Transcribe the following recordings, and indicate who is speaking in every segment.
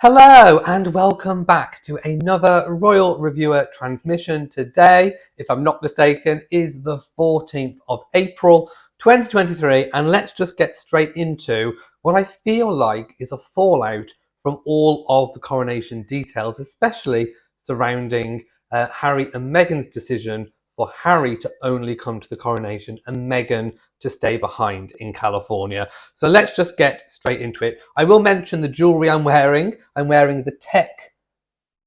Speaker 1: Hello and welcome back to another Royal Reviewer transmission. Today, if I'm not mistaken, is the 14th of April 2023, and let's just get straight into what I feel like is a fallout from all of the coronation details, especially surrounding Harry and Meghan's decision for Harry to only come to the coronation and Meghan to stay behind in California. So let's just get straight into it. I will mention the jewellery I'm wearing. I'm wearing the Tech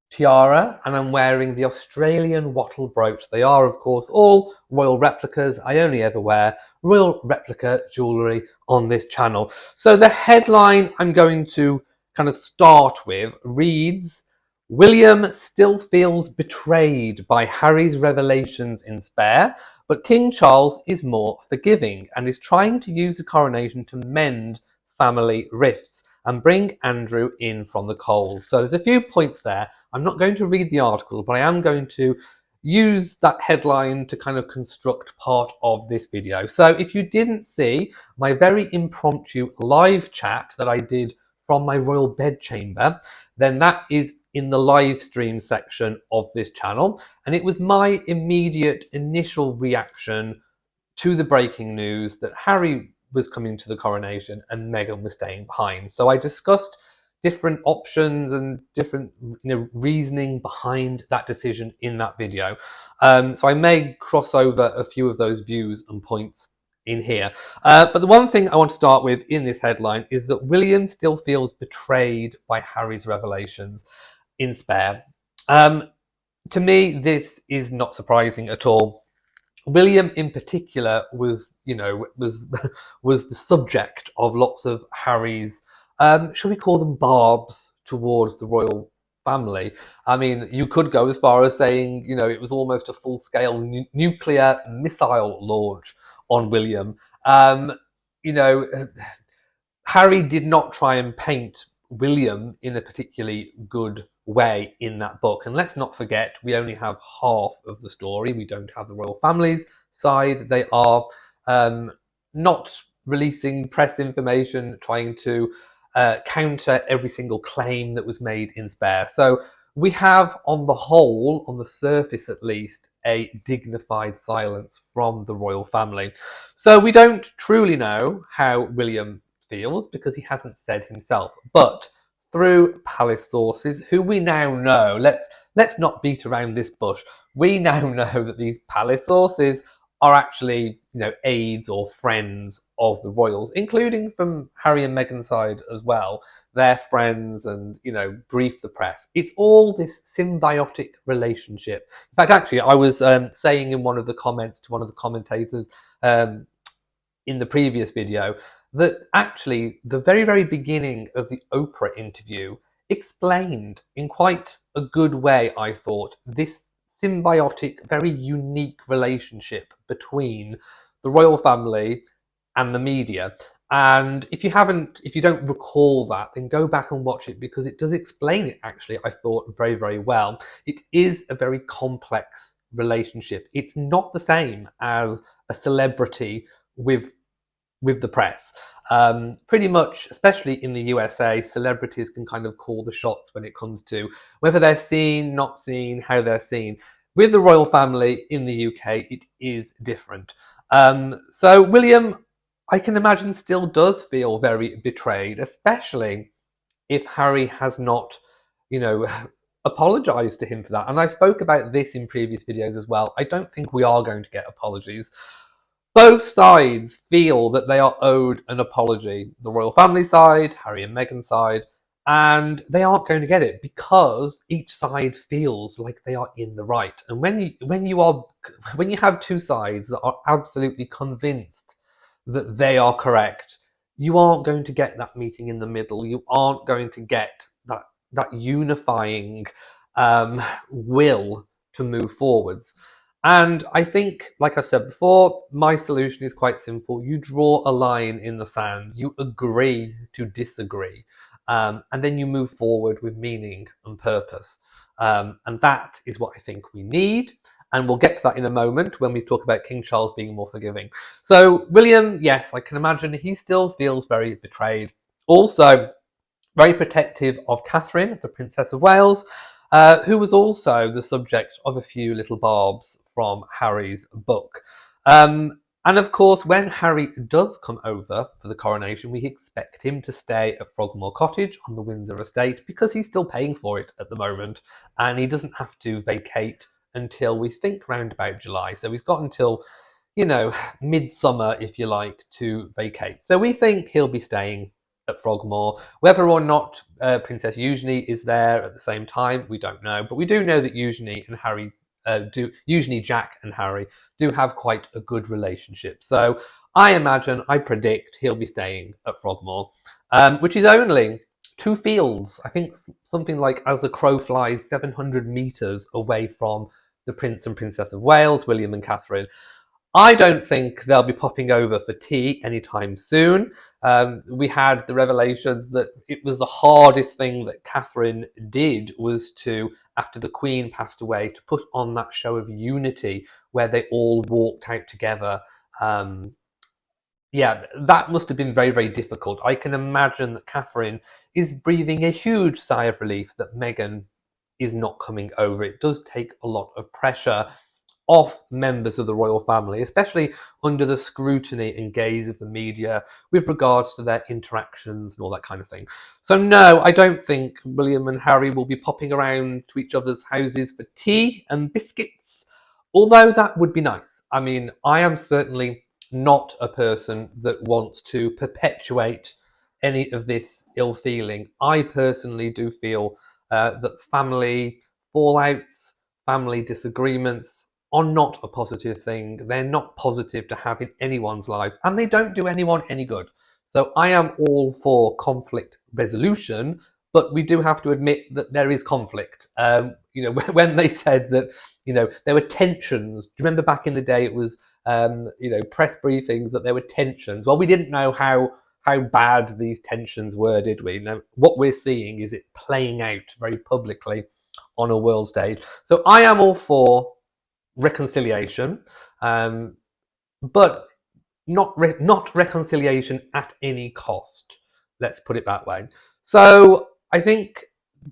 Speaker 1: tiara and I'm wearing the Australian wattle brooch. They are, of course, all royal replicas. I only ever wear royal replica jewellery on this channel. So the headline I'm going to kind of start with reads, William still feels betrayed by Harry's revelations in Spare, but King Charles is more forgiving and is trying to use the coronation to mend family rifts and bring Andrew in from the coals. So there's a few points there. I'm not going to read the article, but I am going to use that headline to kind of construct part of this video. So if you didn't see my very impromptu live chat that I did from my royal bedchamber, then that is in the live stream section of this channel, and it was my immediate initial reaction to the breaking news that Harry was coming to the coronation and Meghan was staying behind. So I discussed different options and different reasoning behind that decision in that video. So I may cross over a few of those views and points in here. But the one thing I want to start with in this headline is that William still feels betrayed by Harry's revelations in Spare. To me, this is not surprising at all. William, in particular, was the subject of lots of Harry's, shall we call them barbs towards the royal family. I mean, you could go as far as saying, it was almost a full-scale nuclear missile launch on William. Harry did not try and paint William in a particularly good way in that book. And let's not forget, we only have half of the story. We don't have the royal family's side. They are not releasing press information, trying to counter every single claim that was made in Spare. So we have, on the whole, on the surface at least, a dignified silence from the royal family. So we don't truly know how William feels because he hasn't said himself. But through palace sources, who we now know, let's not beat around this bush. We now know that these palace sources are actually, aides or friends of the royals, including from Harry and Meghan's side as well. They're friends and, brief the press. It's all this symbiotic relationship. In fact, actually, I was saying in one of the comments to one of the commentators in the previous video that actually the very, very beginning of the Oprah interview explained in quite a good way, I thought, this symbiotic, very unique relationship between the royal family and the media. And if you don't recall that, then go back and watch it because it does explain it, actually, I thought, very, very well. It is a very complex relationship. It's not the same as a celebrity with the press. Pretty much, especially in the USA, celebrities can kind of call the shots when it comes to whether they're seen, not seen, how they're seen. With the royal family in the UK, it is different. So William, I can imagine, still does feel very betrayed, especially if Harry has not, apologised to him for that. And I spoke about this in previous videos as well. I don't think we are going to get apologies. Both sides feel that they are owed an apology. The royal family side, Harry and Meghan's side, and they aren't going to get it because each side feels like they are in the right. And when you have two sides that are absolutely convinced that they are correct, you aren't going to get that meeting in the middle. You aren't going to get that unifying will to move forwards. And I think, like I've said before, my solution is quite simple. You draw a line in the sand, you agree to disagree, and then you move forward with meaning and purpose. And that is what I think we need. And we'll get to that in a moment when we talk about King Charles being more forgiving. So William, yes, I can imagine he still feels very betrayed. Also, very protective of Catherine, the Princess of Wales, who was also the subject of a few little barbs from Harry's book. And of course, when Harry does come over for the coronation, we expect him to stay at Frogmore Cottage on the Windsor estate because he's still paying for it at the moment, and he doesn't have to vacate until we think round about July. So he's got until, midsummer, if you like, to vacate. So we think he'll be staying at Frogmore. Whether or not Princess Eugenie is there at the same time, we don't know. But we do know that Eugenie Jack and Harry do have quite a good relationship. So I predict he'll be staying at Frogmore, which is only 2 fields. I think something like as the crow flies, 700 metres away from the Prince and Princess of Wales, William and Catherine. I don't think they'll be popping over for tea anytime soon. We had the revelations that it was the hardest thing that Catherine did was to, after the Queen passed away, to put on that show of unity where they all walked out together. That must have been very, very difficult. I can imagine that Catherine is breathing a huge sigh of relief that Meghan is not coming over. It does take a lot of pressure off members of the royal family, especially under the scrutiny and gaze of the media with regards to their interactions and all that kind of thing. So no, I don't think William and Harry will be popping around to each other's houses for tea and biscuits, although that would be nice. I mean, I am certainly not a person that wants to perpetuate any of this ill feeling. I personally do feel that family fallouts, family disagreements are not a positive thing. They're not positive to have in anyone's life, and they don't do anyone any good. So I am all for conflict resolution, but we do have to admit that there is conflict. When they said that, there were tensions. Do you remember back in the day it was, press briefings that there were tensions? Well, we didn't know how bad these tensions were, did we? Now, what we're seeing is it playing out very publicly on a world stage. So I am all for reconciliation, but not reconciliation at any cost. Let's put it that way. So I think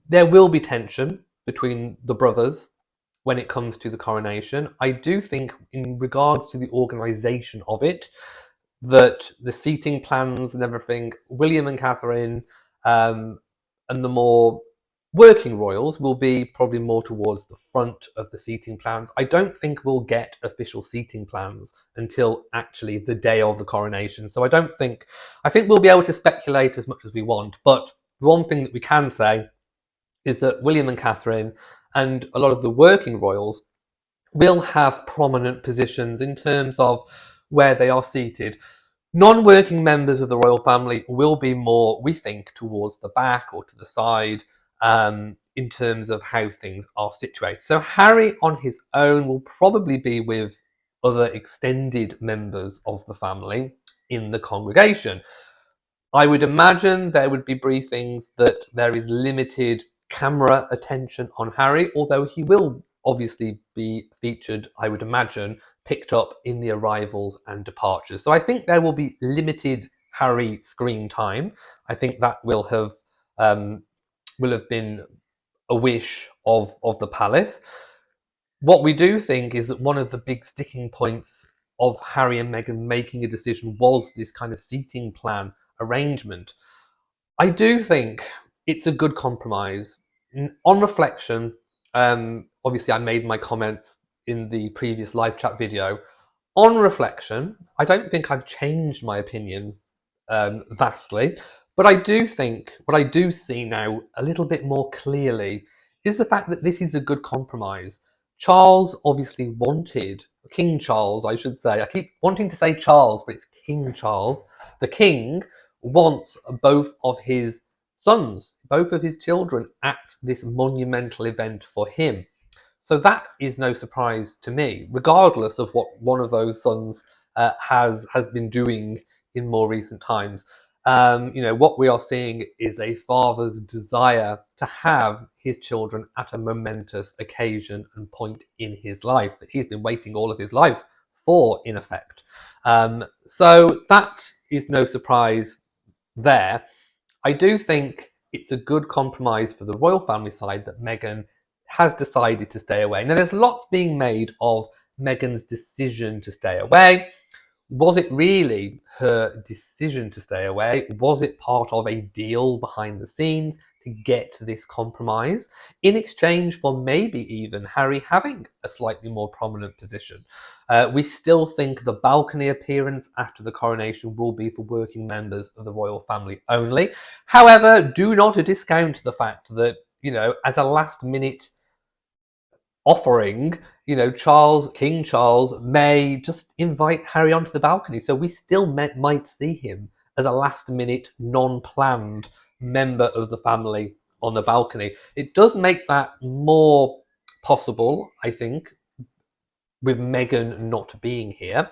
Speaker 1: there will be tension between the brothers when it comes to the coronation. I do think, in regards to the organisation of it, that the seating plans and everything, William and Catherine, and the more working royals will be probably more towards the front of the seating plans. I don't think we'll get official seating plans until actually the day of the coronation. So I think we'll be able to speculate as much as we want. But one thing that we can say is that William and Catherine and a lot of the working royals will have prominent positions in terms of where they are seated. Non-working members of the royal family will be more, we think, towards the back or to the side, in terms of how things are situated. So Harry on his own will probably be with other extended members of the family in the congregation. I would imagine there would be briefings that there is limited camera attention on Harry, although he will obviously be featured, I would imagine, picked up in the arrivals and departures. So I think there will be limited Harry screen time. I think that will have been a wish of the palace. What we do think is that one of the big sticking points of Harry and Meghan making a decision was this kind of seating plan arrangement. I do think it's a good compromise. On reflection, obviously I made my comments in the previous live chat video. On reflection, I don't think I've changed my opinion vastly, but I do think what I do see now a little bit more clearly is the fact that this is a good compromise. Charles obviously wanted, King Charles, I should say. I keep wanting to say Charles, but it's King Charles. The king wants both of his sons, both of his children, at this monumental event for him. So that is no surprise to me, regardless of what one of those sons has been doing in more recent times. What we are seeing is a father's desire to have his children at a momentous occasion and point in his life that he's been waiting all of his life for, in effect. So that is no surprise there. I do think it's a good compromise for the royal family side that Meghan has decided to stay away. Now, there's lots being made of Meghan's decision to stay away. Was it really her decision to stay away? Was it part of a deal behind the scenes to get to this compromise in exchange for maybe even Harry having a slightly more prominent position? We still think the balcony appearance after the coronation will be for working members of the royal family only. However, do not discount the fact that, as a last minute offering, King Charles may just invite Harry onto the balcony. So we still might see him as a last minute, non-planned member of the family on the balcony. It does make that more possible, I think, with Meghan not being here.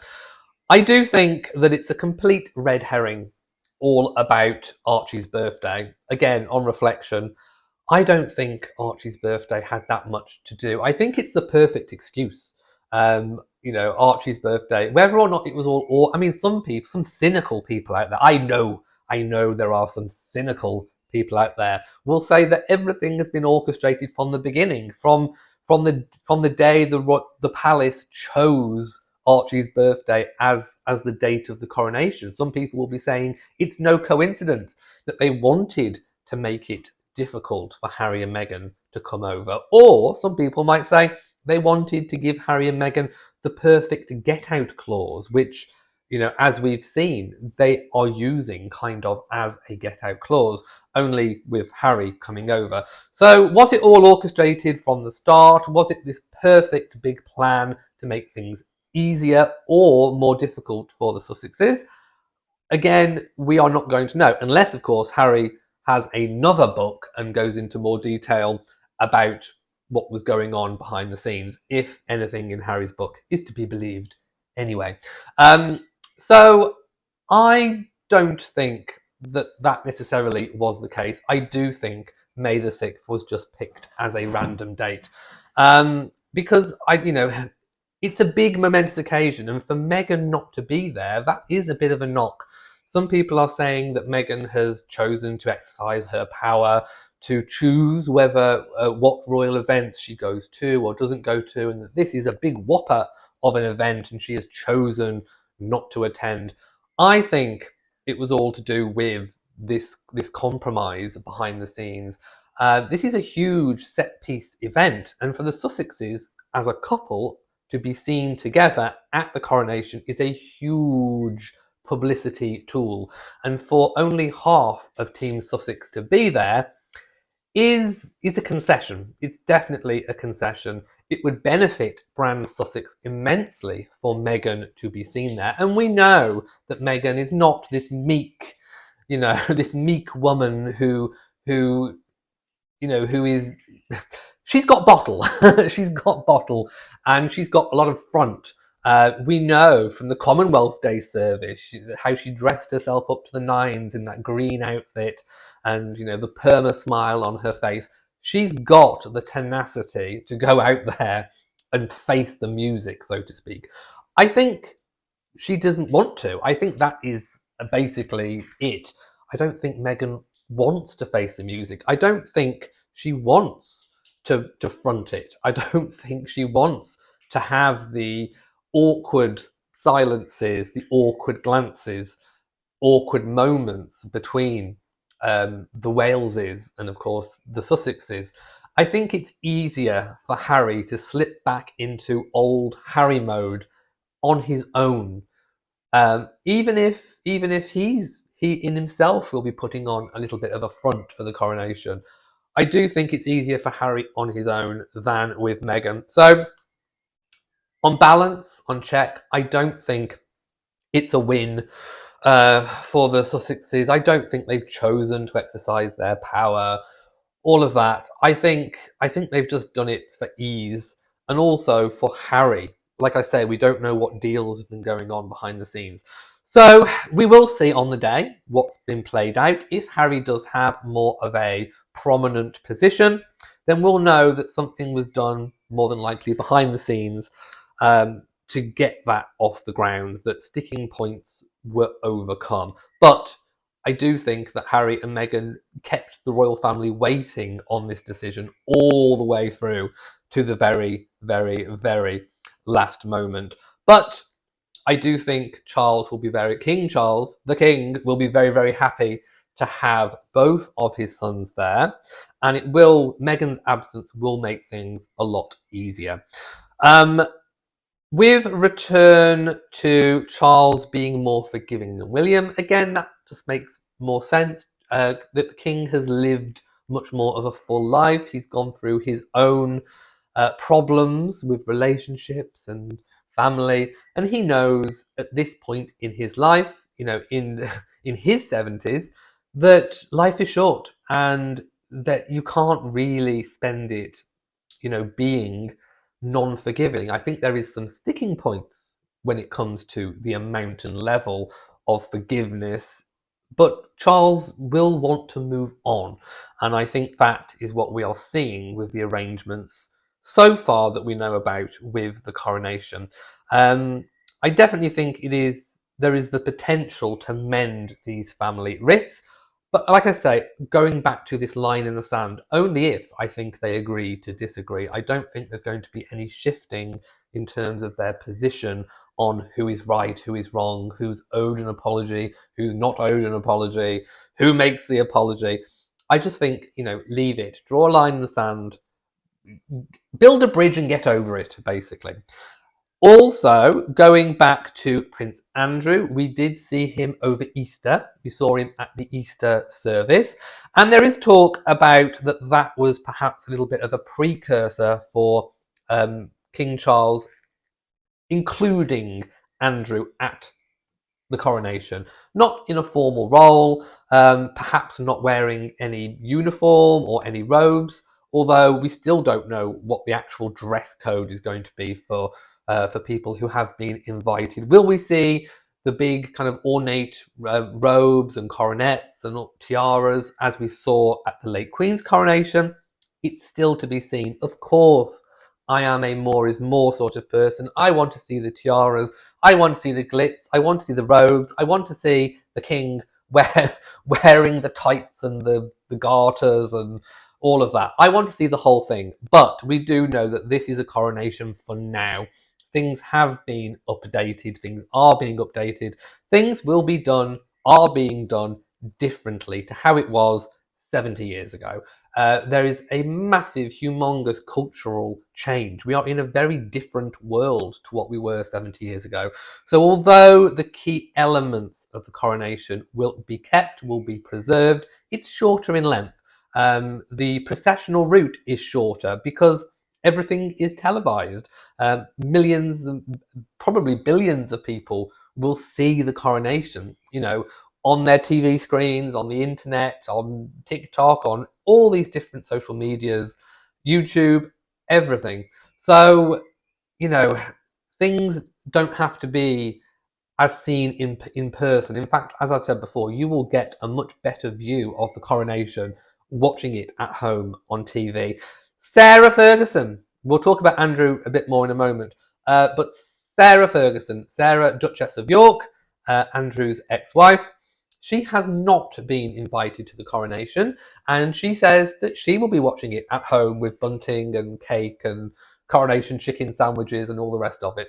Speaker 1: I do think that it's a complete red herring all about Archie's birthday. Again, on reflection, I don't think Archie's birthday had that much to do. I think it's the perfect excuse. Archie's birthday, whether or not it was all, I mean, some cynical people out there, I know there are some cynical people out there, will say that everything has been orchestrated from the beginning, from the day the palace chose Archie's birthday as the date of the coronation. Some people will be saying it's no coincidence that they wanted to make it difficult for Harry and Meghan to come over. Or some people might say they wanted to give Harry and Meghan the perfect get-out clause, which, as we've seen, they are using kind of as a get-out clause, only with Harry coming over. So was it all orchestrated from the start? Was it this perfect big plan to make things easier or more difficult for the Sussexes? Again, we are not going to know, unless, of course, Harry has another book and goes into more detail about what was going on behind the scenes, if anything in Harry's book is to be believed anyway. So I don't think that necessarily was the case. I do think May the 6th was just picked as a random date. Because it's a big momentous occasion, and for Meghan not to be there, that is a bit of a knock. Some people are saying that Meghan has chosen to exercise her power to choose whether what royal events she goes to or doesn't go to, and that this is a big whopper of an event and she has chosen not to attend. I think it was all to do with this compromise behind the scenes. This is a huge set-piece event, and for the Sussexes as a couple to be seen together at the coronation is a huge publicity tool. And for only half of Team Sussex to be there is a concession. It's definitely a concession. It would benefit brand Sussex immensely for Meghan to be seen there. And we know that Meghan is not this meek, this meek woman who is she's got bottle. She's got bottle, and she's got a lot of front. We know from the Commonwealth Day service how she dressed herself up to the nines in that green outfit and, the perma smile on her face. She's got the tenacity to go out there and face the music, so to speak. I think she doesn't want to. I think that is basically it. I don't think Meghan wants to face the music. I don't think she wants to front it. I don't think she wants to have the awkward silences, the awkward glances, awkward moments between the Waleses and, of course, the Sussexes. I think it's easier for Harry to slip back into old Harry mode on his own, even if he in himself will be putting on a little bit of a front for the coronation. I do think it's easier for Harry on his own than with Meghan. So, on balance, on check, I don't think it's a win for the Sussexes. I don't think they've chosen to exercise their power. All of that. I think they've just done it for ease, and also for Harry. Like I say, we don't know what deals have been going on behind the scenes. So we will see on the day what's been played out. If Harry does have more of a prominent position, then we'll know that something was done more than likely behind the scenes to get that off the ground, that sticking points were overcome. But I do think that Harry and Meghan kept the royal family waiting on this decision all the way through to the very, very, very last moment. But I do think King Charles, the King, will be very, very happy to have both of his sons there. And Meghan's absence will make things a lot easier. With return to Charles being more forgiving than William, again, that just makes more sense. That the King has lived much more of a full life. He's gone through his own problems with relationships and family, and he knows at this point in his life, in his 70s, that life is short and that you can't really spend it, being non-forgiving. I think there is some sticking points when it comes to the amount and level of forgiveness, but Charles will want to move on, and I think that is what we are seeing with the arrangements so far that we know about with the coronation. I definitely think there is the potential to mend these family rifts, but like I say, going back to this line in the sand, only if I think they agree to disagree. I don't think there's going to be any shifting in terms of their position on who is right, who is wrong, who's owed an apology, who's not owed an apology, who makes the apology. I just think, leave it, draw a line in the sand, build a bridge and get over it, basically. Also, going back to Prince Andrew, we did see him over Easter. We saw him at the Easter service. And there is talk about that was perhaps a little bit of a precursor for King Charles including Andrew at the coronation. Not in a formal role, perhaps not wearing any uniform or any robes, although we still don't know what the actual dress code is going to be for people who have been invited. Will we see the big kind of ornate robes and coronets and tiaras as we saw at the late Queen's coronation? It's still to be seen. Of course, I am a more is more sort of person. I want to see the tiaras. I want to see the glitz. I want to see the robes. I want to see the king wearing the tights and the garters and all of that. I want to see the whole thing. But we do know that this is a coronation for now. Things have been updated. Things are being updated. Things are being done differently to how it was 70 years ago. There is a massive, humongous cultural change. We are in a very different world to what we were 70 years ago. So although the key elements of the coronation will be kept, will be preserved, it's shorter in length. The processional route is shorter because everything is televised. Millions, probably billions of people will see the coronation, on their TV screens, on the internet, on TikTok, on all these different social medias, YouTube, everything. So, things don't have to be as seen in person. In fact, as I've said before, you will get a much better view of the coronation watching it at home on TV. Sarah Ferguson. We'll talk about Andrew a bit more in a moment. But Sarah Ferguson, Sarah, Duchess of York, Andrew's ex-wife, she has not been invited to the coronation, and she says that she will be watching it at home with bunting and cake and coronation chicken sandwiches and all the rest of it.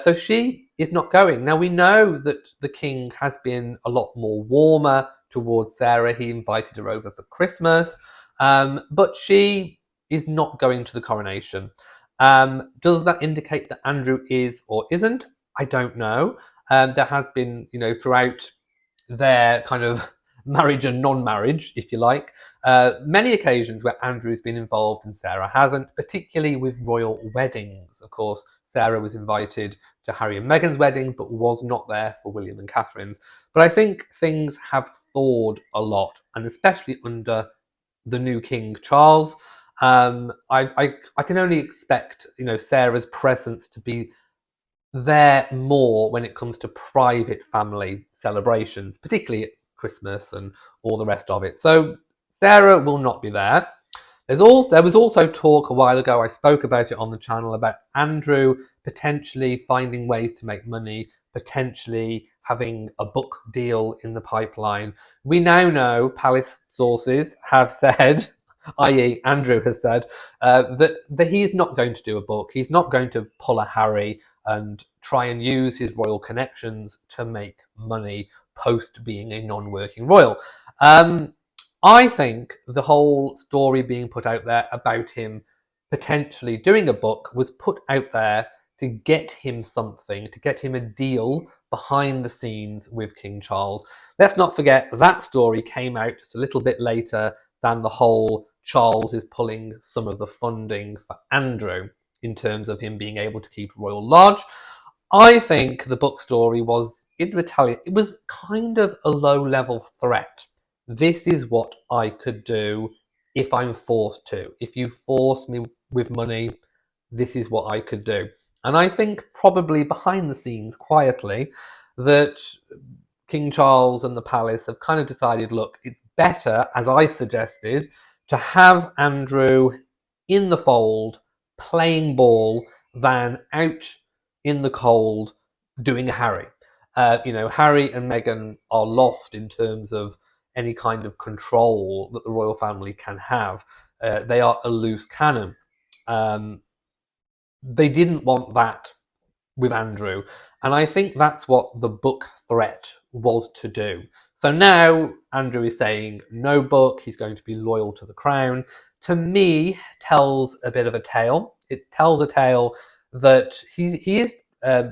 Speaker 1: So she is not going. Now, we know that the king has been a lot more warmer towards Sarah. He invited her over for Christmas, but she is not going to the coronation. Does that indicate that Andrew is or isn't? I don't know. There has been, throughout their kind of marriage and non-marriage, if you like, many occasions where Andrew's been involved and Sarah hasn't, particularly with royal weddings. Of course, Sarah was invited to Harry and Meghan's wedding, but was not there for William and Catherine's. But I think things have thawed a lot, and especially under the new King Charles. I can only expect, Sarah's presence to be there more when it comes to private family celebrations, particularly at Christmas and all the rest of it. So Sarah will not be there. There was also talk a while ago, I spoke about it on the channel, about Andrew potentially finding ways to make money, potentially having a book deal in the pipeline. We now know palace sources have said, i.e. Andrew has said, that he's not going to do a book. He's not going to pull a Harry and try and use his royal connections to make money post being a non-working royal. I think the whole story being put out there about him potentially doing a book was put out there to get him something, to get him a deal behind the scenes with King Charles. Let's not forget that story came out just a little bit later than the whole Charles is pulling some of the funding for Andrew in terms of him being able to keep Royal Lodge. I think the book story was in retaliation. It was kind of a low-level threat. This is what I could do if I'm forced to. If you force me with money, this is what I could do. And I think probably behind the scenes, quietly, that King Charles and the palace have kind of decided, look, it's better, as I suggested, to have Andrew in the fold, playing ball, than out in the cold doing a Harry. Harry and Meghan are lost in terms of any kind of control that the royal family can have. They are a loose cannon. They didn't want that with Andrew, and I think that's what the book threat was to do. So now Andrew is saying no book, he's going to be loyal to the crown. To me, tells a bit of a tale. It tells a tale that he is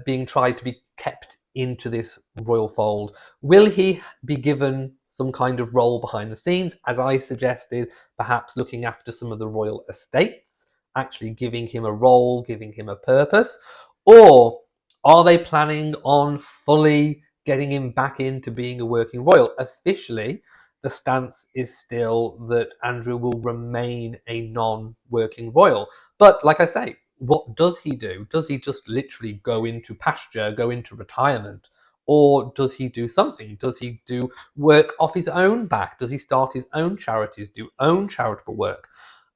Speaker 1: being tried to be kept into this royal fold. Will he be given some kind of role behind the scenes, as I suggested, perhaps looking after some of the royal estates, actually giving him a role, giving him a purpose? Or are they planning on fully getting him back into being a working royal? Officially, the stance is still that Andrew will remain a non-working royal. But like I say, what does he do? Does he just literally go into pasture, go into retirement? Or does he do something? Does he do work off his own back? Does he start his own charities, do own charitable work?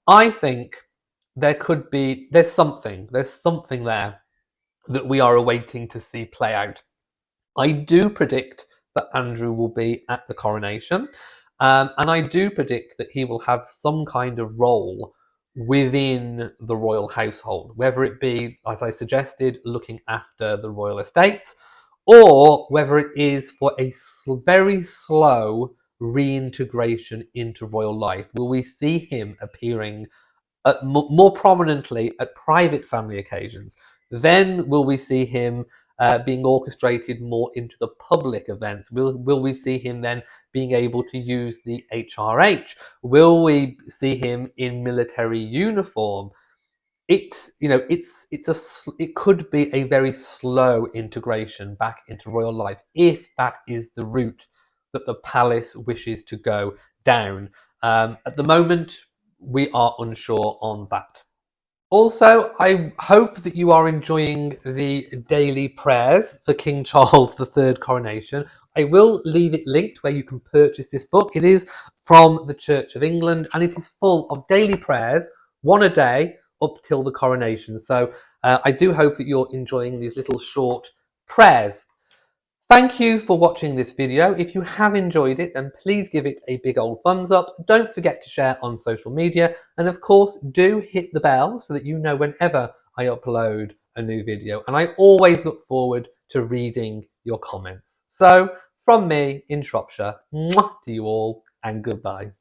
Speaker 1: I think there's something there that we are awaiting to see play out. I do predict that Andrew will be at the coronation, and I do predict that he will have some kind of role within the royal household, whether it be, as I suggested, looking after the royal estates, or whether it is for a very slow reintegration into royal life. Will we see him appearing more prominently at private family occasions? Then will we see him being orchestrated more into the public events? Will we see him then being able to use the HRH? Will we see him in military uniform? It could be a very slow integration back into royal life if that is the route that the palace wishes to go down. At the moment, we are unsure on that. Also, I hope that you are enjoying the daily prayers for King Charles III coronation. I will leave it linked where you can purchase this book. It is from the Church of England, and it is full of daily prayers, one a day, up till the coronation. So I do hope that you're enjoying these little short prayers. Thank you for watching this video. If you have enjoyed it, then please give it a big old thumbs up. Don't forget to share on social media. And of course, do hit the bell so that you know whenever I upload a new video. And I always look forward to reading your comments. So from me in Shropshire, mwah to you all and goodbye.